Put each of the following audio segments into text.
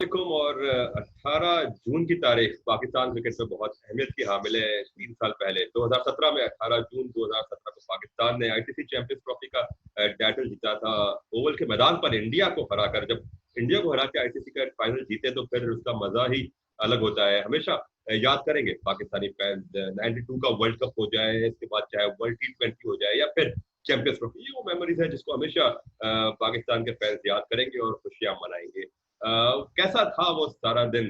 वालेकुम। और 18 जून की तारीख पाकिस्तान क्रिकेट में बहुत अहमियत की हामिल है। 3 साल पहले 2017 में 18 जून 2017 को पाकिस्तान ने आईसीसी चैंपियंस ट्रॉफी का टाइटल जीता था। ओवल के मैदान पर इंडिया को हराकर, जब इंडिया को हरा के आईसीसी का फाइनल जीते तो फिर उसका मजा ही अलग होता है। हमेशा याद करेंगे पाकिस्तानी फैंस। 92 का वर्ल्ड कप हो जाए, इसके बाद चाहे वर्ल्ड T20 हो जाए या फिर चैंपियंस ट्रॉफी, ये वो मेमोरीज है जिसको हमेशा पाकिस्तान के फैंस याद करेंगे और खुशियां मनाएंगे। कैसा था वो सारा दिन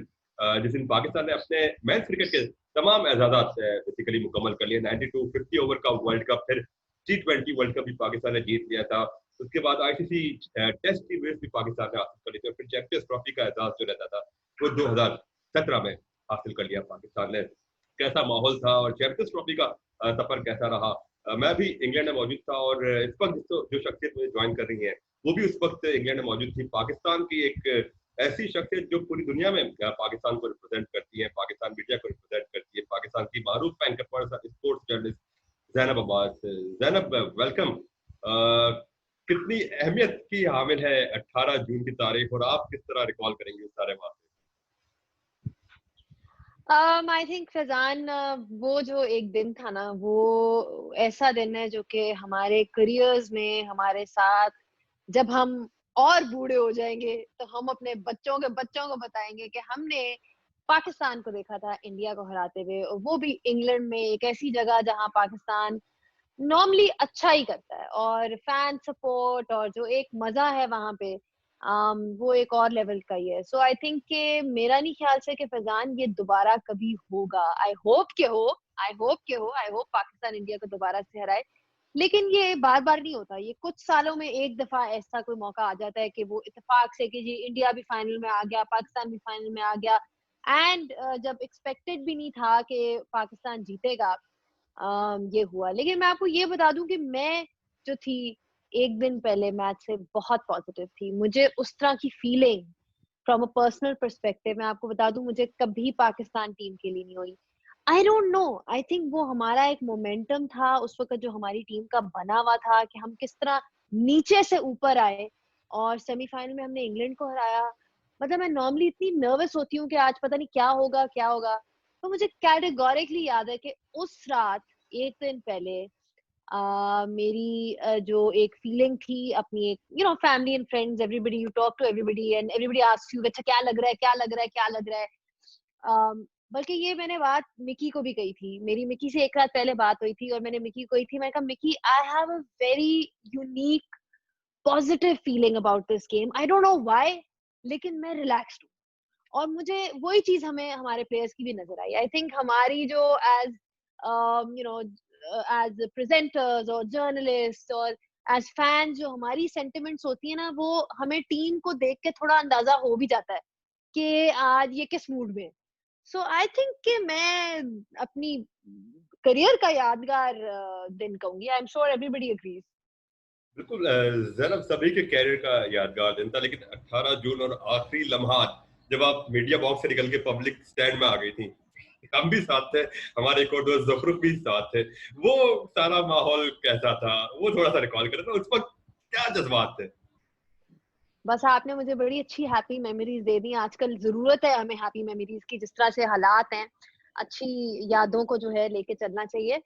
जिस दिन पाकिस्तान ने अपने मेंस क्रिकेट के तमाम एजाजात बेसिकली मुकम्मल कर लिए। 92 50 ओवर का वर्ल्ड कप, फिर T20 वर्ल्ड कप भी पाकिस्तान ने जीत लिया था। उसके बाद आईसीसी टेस्ट की रेस भी पाकिस्तान ने हासिल कर ली थी, और फिर चैंपियंस ट्रॉफी का एजाज जो रहता था वो 2017 में हासिल कर लिया पाकिस्तान ने। कैसा माहौल था और चैंपियंस ट्रॉफी का सफर कैसा रहा। मैं भी इंग्लैंड में मौजूद था, और इस वक्त जो शख्सियत मुझे ज्वाइन कर रही है वो भी उस वक्त इंग्लैंड में मौजूद थी। पाकिस्तान की एक ऐसी शख्सियत जो पूरी दुनिया में पाकिस्तान को रिप्रेजेंट करती है, पाकिस्तान मीडिया को रिप्रेजेंट करती है, पाकिस्तान की मारूफ anchor sports journalist Zainab Abbas. Zainab, welcome. कितनी अहमियत की हामिल है 18 जून की तारीख, और आप किस तरह रिकॉल करेंगे उस सारे वाक़े? आई थिंक फैजान, वो जो एक दिन था ना, वो ऐसा दिन है जो कि हमारे करियर्स में हमारे साथ, जब हम और बूढ़े हो जाएंगे तो हम अपने बच्चों के बच्चों को बताएंगे कि हमने पाकिस्तान को देखा था इंडिया को हराते हुए, और वो भी इंग्लैंड में, एक ऐसी जगह जहां पाकिस्तान नॉर्मली अच्छा ही करता है, और फैन सपोर्ट और जो एक मजा है वहां पे, वो एक और लेवल का ही है। सो आई थिंक कि मेरा नहीं ख्याल से कि फैजान ये दोबारा कभी होगा। आई होप के हो, आई होप के हो, आई होप पाकिस्तान इंडिया को दोबारा से हराए, लेकिन ये बार बार नहीं होता। ये कुछ सालों में एक दफा ऐसा कोई मौका आ जाता है कि वो इत्तेफाक से कि जी इंडिया भी फाइनल में आ गया, पाकिस्तान भी फाइनल में आ गया, एंड जब एक्सपेक्टेड भी नहीं था कि पाकिस्तान जीतेगा, ये हुआ। लेकिन मैं आपको ये बता दूं कि मैं जो थी एक दिन पहले मैच से बहुत पॉजिटिव थी। मुझे उस तरह की feeling from a personal perspective, मैं आपको बता दूं, मुझे कभी पाकिस्तान टीम के लिए नहीं हुई। I don't know, I think वो हमारा एक मोमेंटम था उस वक्त जो हमारी टीम का बना हुआ था कि हम किस तरह नीचे से ऊपर आए और सेमीफाइनल में हमने इंग्लैंड को हराया। मतलब मैं नॉर्मली इतनी नर्वस होती हूँ कि आज पता नहीं क्या होगा क्या होगा। तो मुझे कैटेगोरिकली याद है कि उस रात एक दिन पहले मेरी जो एक फीलिंग थी अपनी, एक family and friends, everybody, you talk to everybody and everybody asks you अच्छा क्या लग रहा है, क्या लग रहा है, क्या लग रहा है। बल्कि ये मैंने बात मिकी को भी कही थी। मेरी मिकी से एक रात पहले बात हुई थी और मैंने मिकी को कही थी, मैं कहा Mickey, I have a very unique positive feeling about this game, I don't know why, लेकिन मैं रिलैक्स्ड हूँ। और मुझे वही चीज हमें हमारे प्लेयर्स की भी नजर आई। आई थिंक हमारी जो as you know as presenters और जर्नलिस्ट और एज फैंस जो हमारी सेंटिमेंट्स होती है ना, वो हमें टीम को देख के थोड़ा अंदाजा हो भी जाता है कि आज ये किस मूड में। सो आई थिंक कि मैं अपनी करियर का यादगार दिन कहूंगी। I am sure everybody agrees. बिल्कुल। ज़ैनब, सभी के कैरियर का यादगार दिन था, लेकिन 18 जून और आखिरी लम्हात जब आप मीडिया बॉक्स से निकल के पब्लिक स्टैंड में आ गई थी, हम भी साथ थे, हमारे एक और दोस्त ज़फरुख भी साथ थे। वो सारा माहौल कैसा था, वो थोड़ा सा रिकॉल करें तो उस वक्त क्या जज्बात थे? बस आपने मुझे बड़ी अच्छी हैप्पी मेमोरीज दे दी। आजकल जरूरत है हमें हैप्पी मेमोरीज की, जिस तरह से हालात हैं, अच्छी यादों को जो है लेके चलना चाहिए।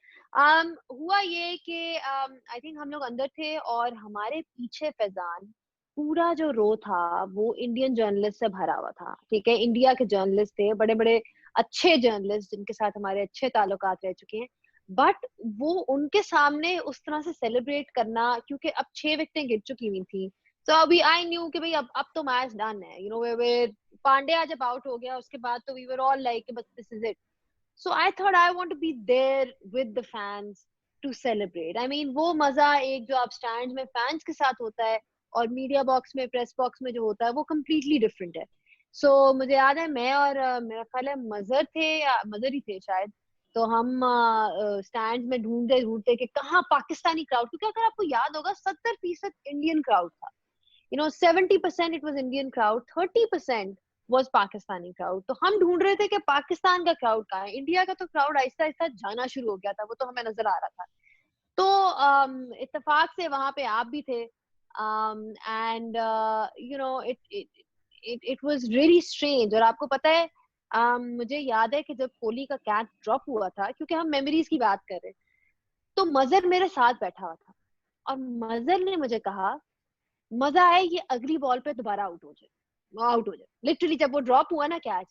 हुआ ये कि आई थिंक हम लोग अंदर थे और हमारे पीछे फैजान पूरा जो रो था वो इंडियन जर्नलिस्ट से भरा हुआ था। ठीक है, इंडिया के जर्नलिस्ट थे, बड़े बड़े अच्छे जर्नलिस्ट जिनके साथ हमारे अच्छे ताल्लुकात रह चुके हैं। बट वो उनके सामने उस तरह से सेलिब्रेट करना, क्योंकि अब 6 विकेटें गिर चुकी हुई थी। सो अभी आई न्यू कि भाई अब तो मैच डन है, वे पांड्या जब आउट हो गया उसके बाद तो वी वर ऑल लाइक बस this is it. So I thought I want to be there with the fans to celebrate. I mean वो मजा एक जो आप स्टैंड में फैंस के साथ होता है और मीडिया बॉक्स में, प्रेस बॉक्स में जो होता है, वो कम्प्लीटली डिफरेंट है। मुझे याद है मैं और मेरा ख्याल है मजर थे या मजर ही थे शायद। तो हम स्टैंड में ढूंढते ढूंढते कि कहाँ पाकिस्तानी क्राउड, क्योंकि अगर आपको याद होगा 70% इंडियन क्राउड था। 70% it was Indian crowd, 30% was Pakistani crowd। तो हम ढूंढ रहे थे कि पाकिस्तान का क्राउड कहाँ है। इंडिया का तो क्राउड आहिस्ता आहिस्ता जाना शुरू हो गया था, वो तो हमें नजर आ रहा था। तो इत्तेफाक से वहां पे आप भी थे, and it it was really strange. और आपको पता है मुझे याद है कि जब कोहली का कैच ड्रॉप हुआ था, क्योंकि हम मेमोरीज की बात कर रहे हैं, तो मजर मेरे साथ बैठा हुआ था और मजर ने मुझे कहा मजा आए ये अगली बॉल पे दोबारा आउट हो जाए लिटरली जब वो ड्रॉप हुआ ना कैच।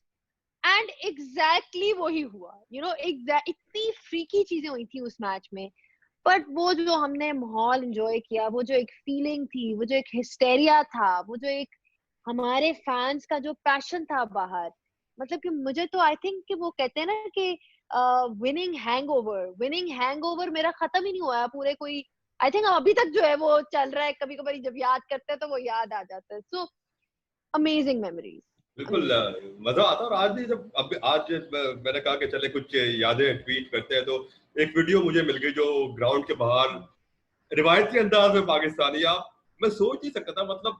एंड एग्जैक्टली वही हुआ, इतनी फ्रीकी चीजें हुई थी उस मैच में। बट वो जो हमने माहौल एंजॉय किया, वो जो एक फीलिंग थी, वो जो एक हिस्टेरिया था, वो जो एक हमारे फैंस का जो पैशन था बाहर, मतलब कि मुझे तो आई थिंक कि वो कहते हैं ना कि विनिंग हैंगओवर मेरा खत्म ही नहीं हुआ है पूरे कोई, आई थिंक अभी तक जो है वो चल रहा है। कभी कभी जब याद करते हैं तो वो याद आ जाता है। सो अमेजिंग मेमोरीज, बिल्कुल अमेजिंग। मजा आता है। और आज भी जब अब आज मैंने कहा कि चले कुछ यादें ट्वीट करते हैं, तो एक वीडियो मुझे मिल गई जो ग्राउंड के बाहर रिवायती अंदाज में पाकिस्तानी, आप मैं सोच नहीं सकता था, मतलब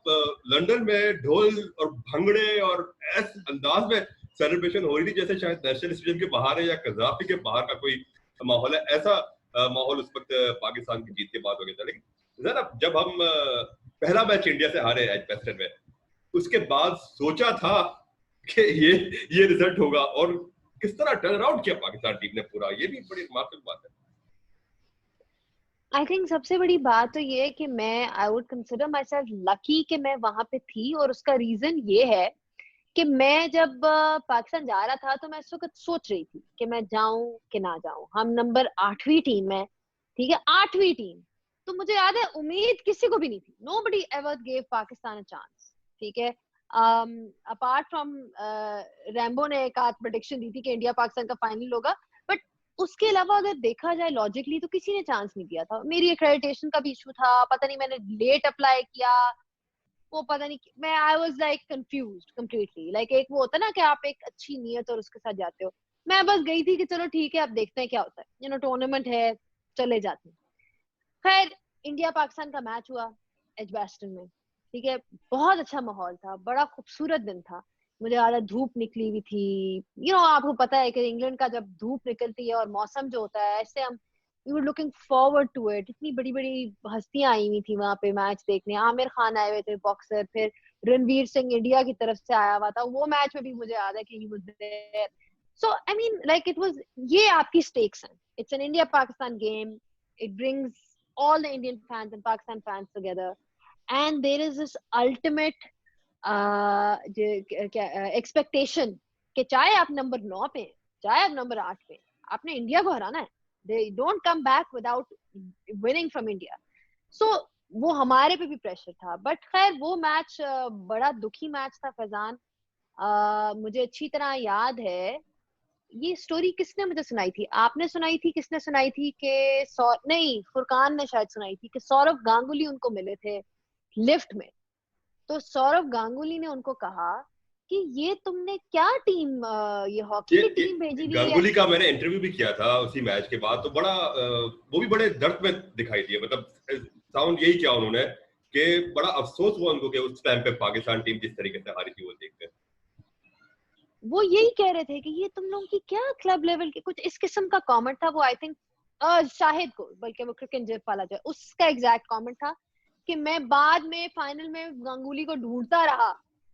लंदन में ढोल और भंगड़े और ऐसे अंदाज में सेलिब्रेशन हो रही थी जैसे शायद नेशनल स्टेडियम के बाहर है या कजाफी के बाहर का कोई माहौल है। ऐसा माहौल उस वक्त पाकिस्तान की जीत के बाद हो गया था। लेकिन जरा जब हम पहला मैच इंडिया से हारे एजबेस्टन में, उसके बाद सोचा था कि ये रिजल्ट होगा, और किस तरह टर्न अराउंड किया पाकिस्तान टीम ने पूरा, ये भी बड़ी रिमार्केबल बात है। आई थिंक सबसे बड़ी बात तो ये है कि मैं I would consider my self lucky कि मैं वहां पे थी। और उसका रीजन ये है कि मैं जब पाकिस्तान जा रहा था तो मैं इस वक्त सोच रही थी कि मैं जाऊं कि ना जाऊं। हम नंबर 8वीं टीम है, ठीक है, 8वीं टीम। तो मुझे याद है उम्मीद किसी को भी नहीं थी, nobody ever gave Pakistan a chance, ठीक है। अपार्ट फ्रॉम रैम्बो ने एक आध प्रेडिक्शन दी थी कि इंडिया पाकिस्तान का फाइनल होगा, बट उसके अलावा अगर देखा जाए लॉजिकली तो किसी ने चांस नहीं दिया था। मेरी एक्रेडिटेशन का भी इशू था, पता नहीं मैंने लेट अप्लाई किया, वो पता नहीं मैं I was like confused completely. Like एक वो होता है ना कि आप एक अच्छी नीयत और उसके साथ जाते हो, मैं बस गई थी कि चलो ठीक है अब देखते हैं क्या होता है, टूर्नामेंट है, चले जाते हैं। खैर इंडिया पाकिस्तान का मैच हुआ एजबास्टन में, ठीक है। बहुत अच्छा माहौल था, बड़ा खूबसूरत दिन था। मुझे याद है धूप निकली हुई थी। आपको पता है कि इंग्लैंड का जब धूप निकलती है और मौसम जो होता है ऐसे, हम you were looking forward to it. इतनी बड़ी बड़ी हस्तियां आई हुई थी वहां पे मैच देखने। आमिर खान आए हुए थे बॉक्सर, फिर रणवीर सिंह इंडिया की तरफ से आया हुआ था वो मैच में भी, मुझे याद है कि he was there. So I mean like it was, ये आपकी स्टेक्स हैं, it's an India Pakistan game, it brings all the Indian fans and Pakistan fans together, and there is this ultimate expectation कि चाहे आप नंबर 9 पे, चाहे आप number 8 पे, आपने इंडिया को हराना है। they don't come back without winning from India. So वो हमारे पे भी प्रेशर था। बट खैर वो मैच बड़ा दुखी मैच था फैजान। मुझे अच्छी तरह याद है, ये स्टोरी किसने मुझे सुनाई थी, आपने सुनाई थी, किसने सुनाई थी कि नहीं फुरकान ने शायद सुनाई थी कि सौरव गांगुली उनको मिले थे लिफ्ट में। तो सौरव गांगुली ने उनको कहा कि ये तुमने क्या टीम, ये हॉकी की टीम भेजी हुई है। गांगुली का मैंने इंटरव्यू भी किया था उसी मैच के बाद, तो बड़ा वो भी बड़े दर्द में दिखाई दिए, मतलब साउंड यही किया उन्होंने कि बड़ा अफसोस हुआ उनको कि उस टाइम पे पाकिस्तान टीम जिस तरीके से हारी थी वो देखकर। वो यही कह रहे थे कि ये तुम लोगों की क्या क्लब लेवल की, कुछ इस किस्म का कमेंट था वो। आई थिंक शाहिद को, बल्कि वो क्रिकेट जिप वाला जो है उसका एग्जैक्ट कमेंट था कि मैं बाद में फाइनल में गांगुली को ढूंढता रहा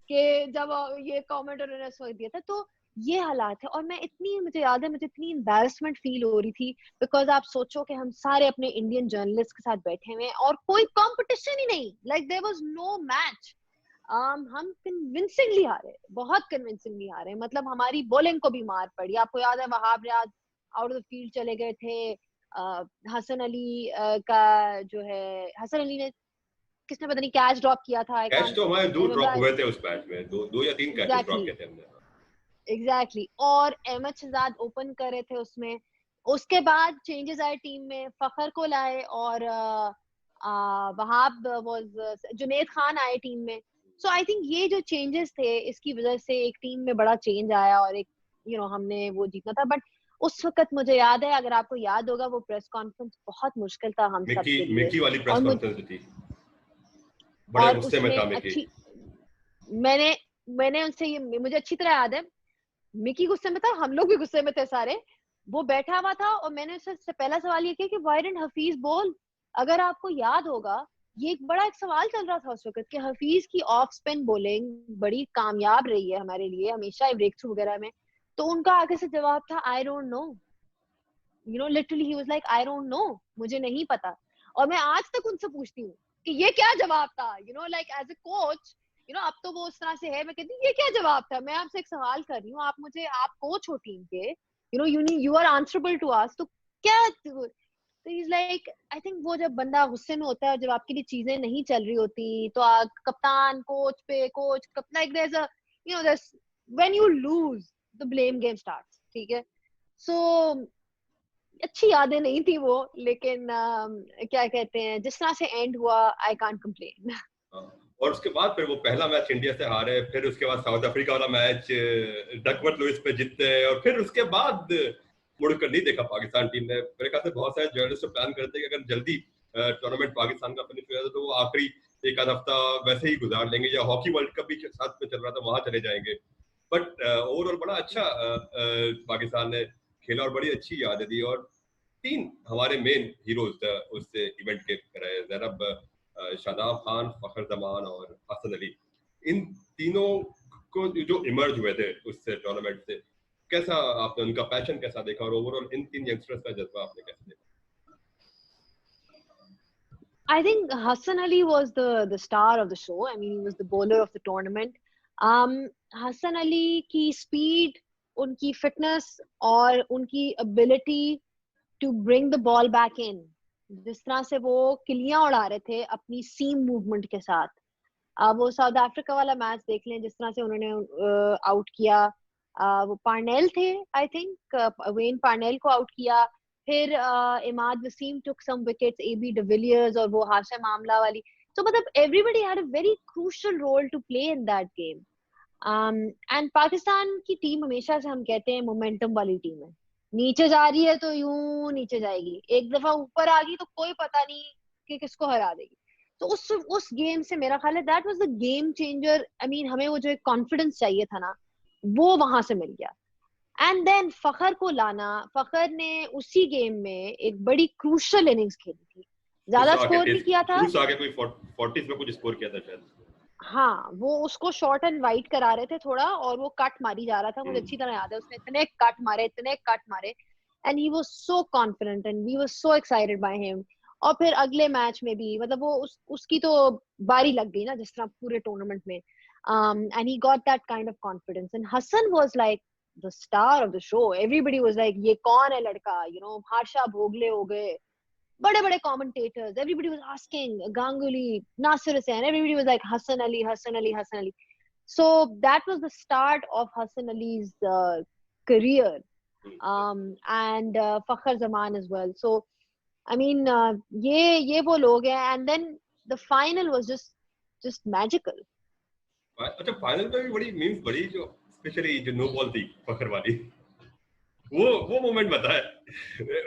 कि जब ये कमेंट उन्होंने सोच दिया था। तो ये हालात है। और मैं इतनी, मुझे याद है मुझे इतनी एम्बैरेसमेंट फील हो रही थी, बिकॉज आप सोचो कि हम सारे अपने इंडियन जर्नलिस्ट के साथ बैठे हुए हैं और कोई कंपटीशन ही नहीं, like there was no match. हम कन्विंसिंगली हारे, बहुत कन्विंसिंगली हारे। मतलब हमारी बॉलिंग को भी मार पड़ी। आपको याद है Wahab Riaz out of the field चले गए थे। हसन अली का जो है, हसन अली ने किसने पता नहीं कैच ड्रॉप किया था, आई कैच कांट तो हमारे दो ड्रॉप रिमेम्बर हुए थे उस मैच में, दो या तीन कैचेस ड्रॉप एग्जैक्टली, किए थे हमने। एग्जैक्टली। और अहमद शहजाद ओपन कर रहे थे उसमें। उसके बाद चेंजेस आए टीम में, फखर को लाए और वहाब वाज, जुनैद खान आए टीम में। सो आई थिंक ये जो चेंजेस थे इसकी वजह से एक टीम में बड़ा चेंज आया और एक हमने वो जीतना था। बट उस वक्त मुझे याद है, अगर आपको याद होगा, वो प्रेस कॉन्फ्रेंस बहुत मुश्किल था हम सब के लिए। मिकी वाली प्रेस और कॉन्फ्रेंस थी, बड़े और गुस्से में उसमें था मिकी। अच्छी, मैंने मैंने उनसे ये, मुझे अच्छी तरह याद है, मिकी गुस्से में था, हम लोग भी गुस्से में थे सारे। वो बैठा हुआ था और मैंने उससे पहला सवाल ये किया कि व्हाई डिडंट हफीज बोल। अगर आपको याद होगा ये एक सवाल चल रहा था उस वक्त कि हफीज की ऑफ स्पिन बॉलिंग बड़ी कामयाब रही है हमारे लिए हमेशा ब्रेक थ्रू वगैरह में, तो उनका आगे से जवाब था I don't know, literally he was like I don't know, मुझे नहीं पता। और मैं आज तक उनसे पूछती हूँ कि ये क्या जवाब था, लाइक एज अ कोच, अब तो वो उस तरह से है, मैं कहती हूँ ये क्या जवाब था, मैं आपसे एक सवाल कर रही हूँ, आप कोच हो टीम के, you are answerable to us, तो क्या, तो इज लाइक आई थिंक वो जब बंदा गुस्से में होता है, जब आपके लिए चीजें नहीं चल रही होती, तो कप्तान coach like there is a there when you lose the blame game starts, ठीक है। सो अच्छी यादें नहीं थी वो, लेकिन क्या कहते हैं, जिस तरह से एंड हुआ, आई कांट कंप्लेन। और उसके बाद फिर वो पहला मैच इंडिया से हारे, फिर उसके बाद साउथ अफ्रीका वाला मैच डकवर्थ लुइस पे जीतते, और फिर उसके बाद मुड़कर नहीं देखा पाकिस्तान टीम ने। मेरे ख्याल से बहुत सारे जर्नलिस्ट प्लान करते हैं कि अगर जल्दी टूर्नामेंट पाकिस्तान का फिनिश हो जाता तो वो आखिरी एक आध हफ्ता वैसे ही गुजार लेंगे, या हॉकी वर्ल्ड कप भी साथ में चल रहा था वहां चले जाएंगे। बट ओवरऑल बड़ा अच्छा पाकिस्तान ने खेला और बड़ी अच्छी यादें दी। और तीन हमारे मेन हीरोज उस इवेंट के रहे, जैनब, शादाब खान, फखर जमान और हसन अली। इन तीनों को जो इमर्ज हुए थे उस टूर्नामेंट से, कैसा आपने उनका पैशन कैसा देखा, और ओवरऑल इन तीन यंगस्टर्स का जज्बा आपने कैसे देखा? I think Hassan Ali was the star of the show. I mean, he was the bowler of the tournament. Hassan Ali की speed, उनकी fitness और उनकी ability to bring the ball back in, जिस तरह से वो किलियां उड़ा रहे थे अपनी सीम मूवमेंट के साथ। वो साउथ अफ्रीका वाला मैच देख लें, जिस तरह से उन्होंने आउट किया, वो पार्नेल थे आई थिंक, वेन पार्नेल को आउट किया, फिर Imad Wasim took some wickets, AB de Villiers और वो हाशिम आमला वाली, तो मतलब everybody had a very crucial role to play in that game. And Pakistan की टीम हमेशा से हम कहते हैं मोमेंटम वाली टीम है, नीचे जा रही है तो यूं नीचे जाएगी, एक दफा ऊपर आ गई तो कोई पता नहीं कि किसको हरा देगी। तो उस गेम से मेरा ख्याल है that was the game changer. I mean हमें वो जो एक कॉन्फिडेंस चाहिए था ना, वो वहां से मिल गया। एंड देन फखर को लाना, फखर ने उसी गेम में एक बड़ी क्रूशल इनिंग्स खेली थी, ज्यादा स्कोर नहीं किया था, शुरू से आगे कोई 40s में कुछ स्कोर किया था शायद। हाँ वो उसको शॉर्ट एंड वाइट करा रहे थे थोड़ा, और वो कट मारी जा रहा था, मुझे अच्छी तरह याद है, उसने इतने कट मारे, and he was so confident and we were so excited by him. और फिर अगले मैच में भी मतलब वो उसकी तो बारी लग गई ना, जिस तरह पूरे टूर्नामेंट में, and he got that kind of confidence, and Hasan was like the star of the show. Everybody was like ये कौन है लड़का, हार्षा भोगले हो गए, बड़े बड़े commentators, everybody was asking Ganguly, Nasir Hussain, everybody was like Hassan Ali, Hassan Ali, Hassan Ali. So that was the start of Hassan Ali's career, and Fakhar Zaman as well. So I mean ये वो लोग हैं, and then the final was just magical. अच्छा, final में भी बड़ी memes बड़ी, जो स्पेशली जो नो बॉल थी फखर वाली, वो मोमेंट बता है।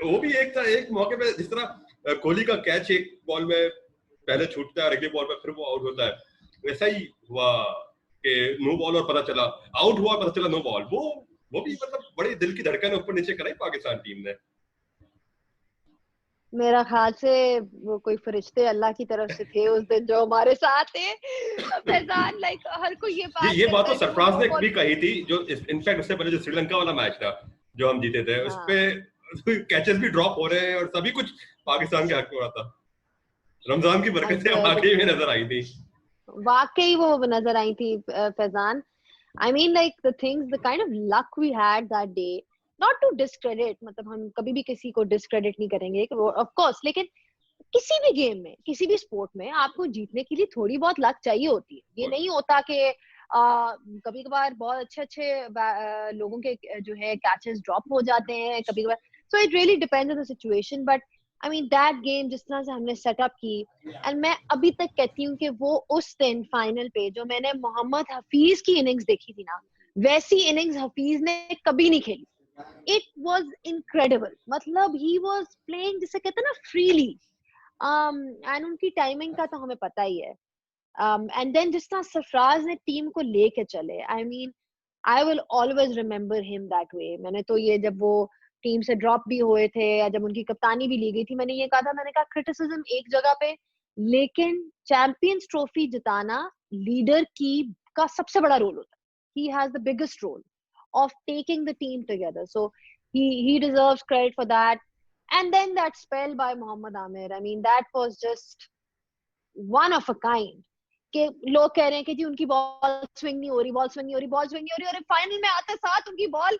वो भी एक था, एक मौके पे जिस तरह कोहली का कैच एक बॉल में पहले छूटता है और अगले बॉल में फिर वो आउट होता है, वैसा ही हुआ कि नो बॉल और पता चला आउट हुआ, पता चला नो बॉल। वो भी मतलब बड़ी दिल की धड़कन ऊपर नीचे कराई पाकिस्तान टीम ने। मेरा ख्याल से वो कोई फरिश्ते अल्लाह की तरफ से थे उस दिन जो हमारे साथ थे। फैजान लाइक हर कोई ये बात तो करता है कि वो सरफराज नो ने बॉल, भी कही थी, जो इनफैक्ट उससे पहले जो श्रीलंका वाला मैच था जो हम जीते थे, उस पे कैचेस भी ड्रॉप हो रहे हैं और सभी कुछ पाकिस्तान के हक में हो रहा था। रमजान की बरकतें वाकई में नजर आई थी, वाकई वो नजर आई थी Faizan. I mean like the things, the kind of luck we had that day, not to discredit, मतलब हम कभी भी किसी को discredit नहीं करेंगे कि वो of course, लेकिन किसी भी गेम में, किसी भी स्पोर्ट में आपको जीतने के लिए थोड़ी बहुत लक चाहिए होती है। ये नहीं होता कि कभी कभार बहुत अच्छे लोगों के जो है कैचेस ड्रॉप हो जाते हैं कभी कभार, so it really depends on the situation. But I mean that game जिस तरह से हमने सेटअप की, एंड मैं अभी तक कहती हूँ कि वो उस दिन फाइनल पे जो मैंने मोहम्मद हफीज की इनिंग्स देखी थी ना, वैसी इनिंग्स हफीज ने कभी नहीं खेली। इट वाज इनक्रेडिबल, मतलब ही वाज प्लेइंग जिसे कहते हैं ना फ्रीली, एंड उनकी टाइमिंग का तो हमें पता ही है। एंड देन जिस तरह सरफराज ने टीम को लेके चले, I mean I will always remember him that way. मैंने तो ये जब वो टीम से ड्रॉप भी हुए थे या जब उनकी कप्तानी भी ली गई थी, मैंने ये कहा था, मैंने कहा क्रिटिसिज्म एक जगह पे, लेकिन चैंपियंस ट्रॉफी जिताना लीडर की का सबसे बड़ा रोल होता है. He has the biggest role of taking the team together. So he deserves credit for that. And then that spell by Mohammad Amir. I mean, that was just one of a kind. कि लोग कह रहे हैं कि जी उनकी ball swing नहीं हो रही, बॉल स्विंग नहीं हो रही, बॉल स्विंग नहीं हो रही, और फाइनल में आते साथ उनकी बॉल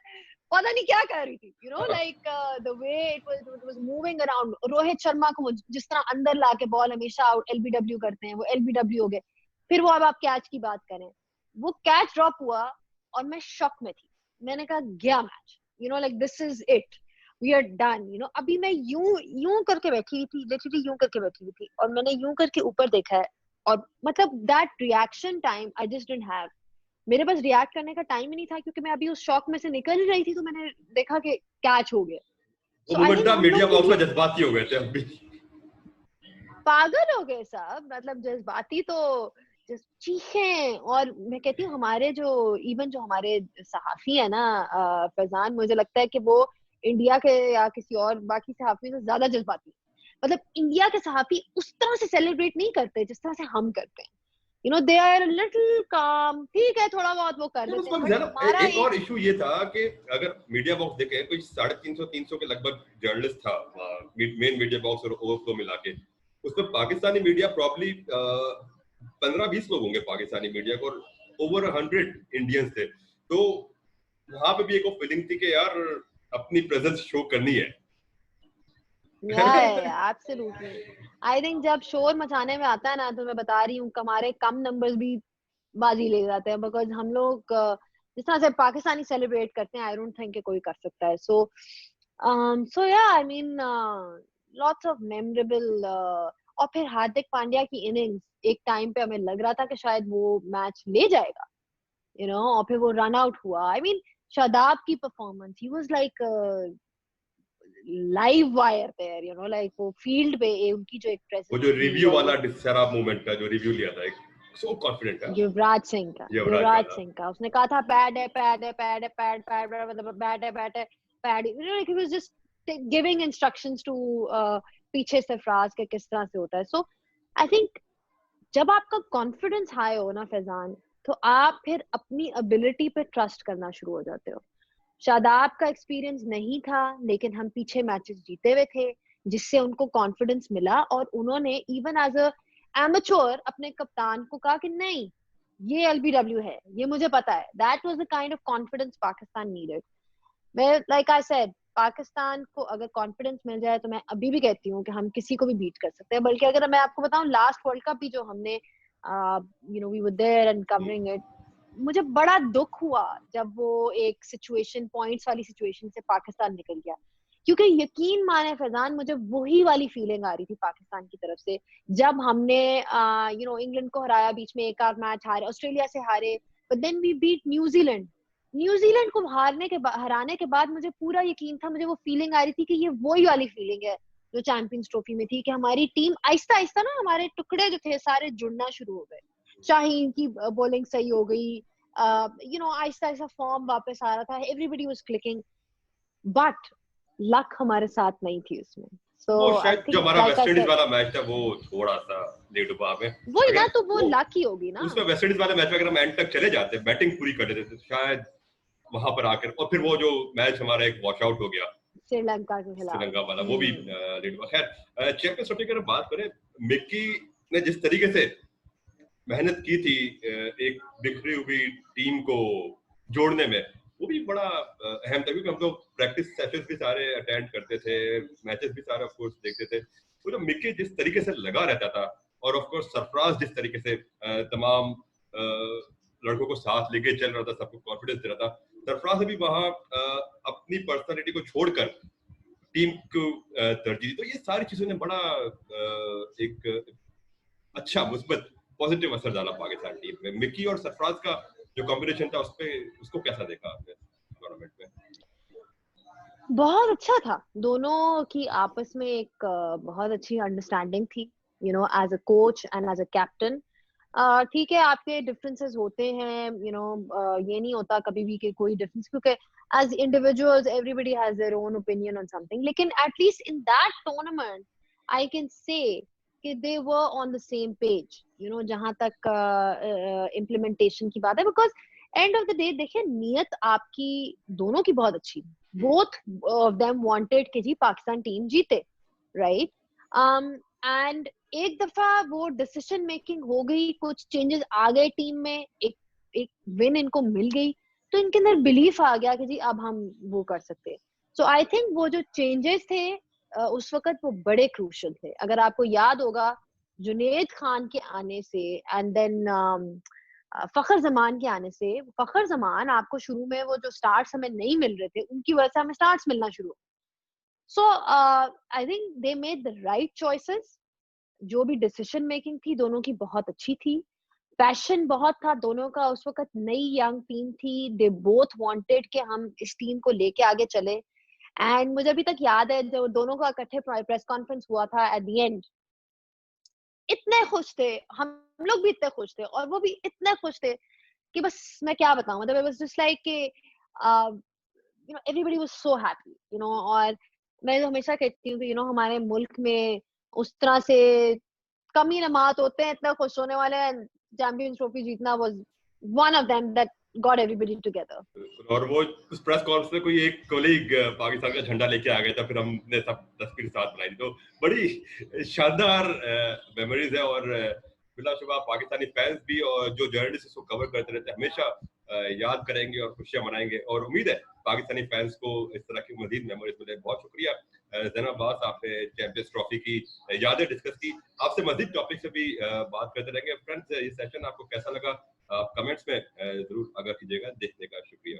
पता नहीं क्या कर रही थी, like the way it was moving around. Rohit Sharma को जिस तरह अंदर लाके बॉल हमेशा आउट एलबीडब्ल्यू करते हैं, वो एलबीडब्ल्यू हो गए. फिर वो अब आप कैच की बात करें, वो कैच ड्रॉप हुआ और मैं शॉक में थी. मैंने कहा गया match, like this is it, we are done. अभी मैं यूं यूं करके बैठी हुई थी, लिटरली यूं करके बैठी हुई थी, और मैंने यूं करके ऊपर देखा है, और मतलब that reaction time I just didn't have. मेरे पास रिएक्ट करने का टाइम ही नहीं था, क्योंकि मैं अभी उस शॉक में से निकल ही रही थी. तो मैंने देखा कि कैच हो गया. वो So I think मोमेंटम हम मीडिया लोग बॉक्स की में जज्बाती हो गए थे अभी. पागल हो गए सब, मतलब जज्बाती तो just चीखें. और मैं कहती हूँ हमारे जो इवन जो हमारे सहाफी है ना फैजान, मुझे लगता है कि वो इंडिया के या किसी और बाकी सहाफी से ज्यादा जज्बाती. मतलब इंडिया के सहाफी उस तरह से सेलिब्रेट नहीं करते जिस तरह से हम करते हैं. दे आर लिटिल काम. ठीक है, थोड़ा बहुत वो कर देते हैं, बट हमारा एक और इशू ये था कि अगर मीडिया बॉक्स देखें, कोई 350-300 के लगभग जर्नलिस्ट था मेन मीडिया बॉक्स और ओवरफ्लो मिला के. उसमें पाकिस्तानी मीडिया प्रॉब्ली 15-20 लोग होंगे पाकिस्तानी मीडिया को, और ओवर 100 इंडियंस थे. तो वहां पे भी एक फीलिंग थी कि यार अपनी प्रेजेंस शो करनी है. एब्सोल्युटली. आई थिंक जब शोर मचाने में आता है ना, तो मैं बता रही हूँ हमारे कम नंबर्स भी बाजी ले जाते हैं, बिकॉज हम लोग जिस तरह से पाकिस्तानी सेलिब्रेट करते हैं, आई डोंट थिंक कोई कर सकता है. सो या I mean lots of memorable. और फिर हार्दिक पांड्या की इनिंग्स, एक टाइम पे हमें लग रहा था कि शायद वो मैच ले जाएगा, और फिर वो रन आउट हुआ. आई मीन शादाब की performance, he was like live wire there, like वो फील्ड पे उनकी जो एक वो प्रेजेंस जो थी. रिव्यू और वाला डिसरा मूवमेंट का जो रिव्यू लिया था, एक सो कॉन्फिडेंट है युवराज युवराज वाला. सिंह का उसने कहा था पैड है, पैड है, पैड है, पैड पैड, मतलब बैट है, बैट है, pad. Like he was just giving instructions to पीछे सरफराज के किस तरह से होता है. सो आई थिंक जब आपका कॉन्फिडेंस हाई हो ना फैजान, तो आप फिर अपनी एबिलिटी पे ट्रस्ट करना शुरू हो जाते हो. शादाब का एक्सपीरियंस नहीं था, लेकिन हम पीछे मैचेस जीते हुए थे, जिससे उनको कॉन्फिडेंस मिला, और उन्होंने इवन एज अ एमेच्योर अपने कप्तान को कहा कि नहीं, ये एलबीडब्ल्यू है, ये मुझे पता है. That was the kind of confidence Pakistan needed. मैं लाइक आई सेड, पाकिस्तान को अगर कॉन्फिडेंस मिल जाए, तो मैं अभी भी कहती हूँ कि हम किसी को भी बीट कर सकते हैं. बल्कि अगर मैं आपको बताऊं, लास्ट वर्ल्ड कप भी जो हमने we were there and covering it, मुझे बड़ा दुख हुआ जब वो एक सिचुएशन, पॉइंट्स वाली सिचुएशन से पाकिस्तान निकल गया. क्योंकि यकीन माने फैजान, मुझे वही वाली फीलिंग आ रही थी पाकिस्तान की तरफ से, जब हमने इंग्लैंड को हराया, बीच में एक आध मैच हारे, ऑस्ट्रेलिया से हारे, but then we beat New Zealand. New Zealand को हराने के बाद मुझे पूरा यकीन था, मुझे वो फीलिंग आ रही थी कि ये वही वाली फीलिंग है जो चैंपियंस ट्रॉफी में थी, कि हमारी टीम आहिस्ता आहिस्ता ना, हमारे टुकड़े जो थे सारे जुड़ना शुरू हो गए. शाहीन की बॉलिंग सही हो गई, आहिस्ता आहिस्ता फॉर्म वापस आ रहा था, everybody was clicking, but luck हमारे साथ नहीं थी उसमें. सो वो आई शायद जो थिंक हमारा लाइक वेस्ट आई इंडीज सेड, वाला मैच था, वो थोड़ा सा लेडुबा में. वही ना, अगर तो वो वो लक ही होगी ना. उसमें वेस्ट इंडीज वाले मैच में अगर हम एंड तक चले जाते, बैटिंग पूरी कर देते, तो शायद वहां पर आकर, और फिर वो जो मैच हमारा एक वॉश आउट हो गया श्रीलंका के खिलाफ. श्रीलंका वाला, वो भी लेडुबा. खैर, चैंपियंस ट्रॉफी की अगर बात करें, मिक्की ने जिस तरीके से मेहनत की थी एक बिखरी हुई टीम को जोड़ने में, वो भी बड़ा अहम था. क्योंकि हम लोग प्रैक्टिस सेशंस भी सारे अटेंड करते थे, मैचेस भी सारे ऑफ कोर्स देखते थे. तो जो मिक्की जिस तरीके से लगा रहता था, और ऑफ कोर्स सरफराज जिस तरीके से तमाम लड़कों को साथ लेके चल रहा था, सबको कॉन्फिडेंस दे रहा था. सरफराज भी वहां अपनी पर्सनालिटी को छोड़कर टीम को तरजीह दी. तो ये सारी चीजों ने बड़ा एक अच्छा मुस्बत पॉजिटिव असर डाला पाकिस्तान टीम में. मिकी और सरफराज का जो कॉम्बिनेशन था, उसको कैसा देखा आपने टूर्नामेंट में? बहुत अच्छा था. दोनों की आपस में एक बहुत अच्छी अंडरस्टैंडिंग थी, as a coach and as a captain. ठीक है, आपके डिफरेंसेस होते हैं, ये नहीं होता कभी भी कि कोई डिफरेंस, क्योंकि as individuals everybody has their own opinion on something. लेकिन at least in that tournament I can say कि they were on the same page, you know, जहां तक इम्प्लीमेंटेशन की बात है, because end of the day देखिए नियत आपकी दोनों की बहुत अच्छी, बोथ ऑफ देम वांटेड कि जी पाकिस्तान टीम जीते, राइट? एंड एक दफा वो डिसीजन मेकिंग हो गई, कुछ चेंजेस आ गए टीम में, एक एक विन इनको मिल गई, तो इनके अंदर बिलीफ आ गया कि जी अब हम वो कर सकते हैं। सो आई थिंक वो जो चेंजेस थे उस वक्त वो बड़े क्रूशल थे। अगर आपको याद होगा जुनेद खान के आने से एंड देन फखर जमान के आने से, फखर जमान आपको शुरू में वो जो स्टार्ट्स हमें नहीं मिल रहे थे उनकी वजह से हमें स्टार्ट्स मिलना शुरू। So I think they made the right choices. जो भी डिसीजन मेकिंग थी दोनों की बहुत अच्छी थी, पैशन बहुत था दोनों का, उस वक्त नई यंग टीम थी, दे बोथ वांटेड कि हम इस टीम को लेके आगे चले। एंड मुझे अभी तक याद है जब दोनों का इकट्ठे प्रेस कॉन्फ्रेंस हुआ था एट द एंड, इतने खुश थे, हम लोग भी इतने खुश थे और वो भी इतने खुश थे कि बस मैं क्या बताऊं, मतलब इट वाज जस्ट लाइक कि you know everybody was so happy, you know. और मैं तो हमेशा कहती हूँ कि यू नो हमारे मुल्क में उस तरह से कम ही नमात होते हैं इतना खुश होने वाले। चैंपियंस ट्रॉफी जीतना was one of them that got everybody together. और वो उस प्रेस कॉन्फ्रेंस में कोई एक कोलीग पाकिस्तान का झंडा लेके आ गया था, फिर हमने सब तस्वीर साथ बनाई थी, तो बड़ी शानदार मेमोरीज है। और बिलाशुबा पाकिस्तानी फैंस भी और जो जर्नलिस्ट इसको कवर करते रहते हैं हमेशा याद करेंगे और खुशियां मनाएंगे, और उम्मीद है पाकिस्तानी फैंस को इस तरह की मजीद मेमोरीज मिले। बहुत शुक्रिया ज़ैनब अब्बास, आपने चैंपियंस ट्रॉफी की यादें डिस्कस की। आपसे मजीद टॉपिक से भी बात करते रहेंगे। फ्रेंड्स, ये सेशन आपको कैसा लगा आप कमेंट्स में जरूर आगाह कीजिएगा। देखने का शुक्रिया।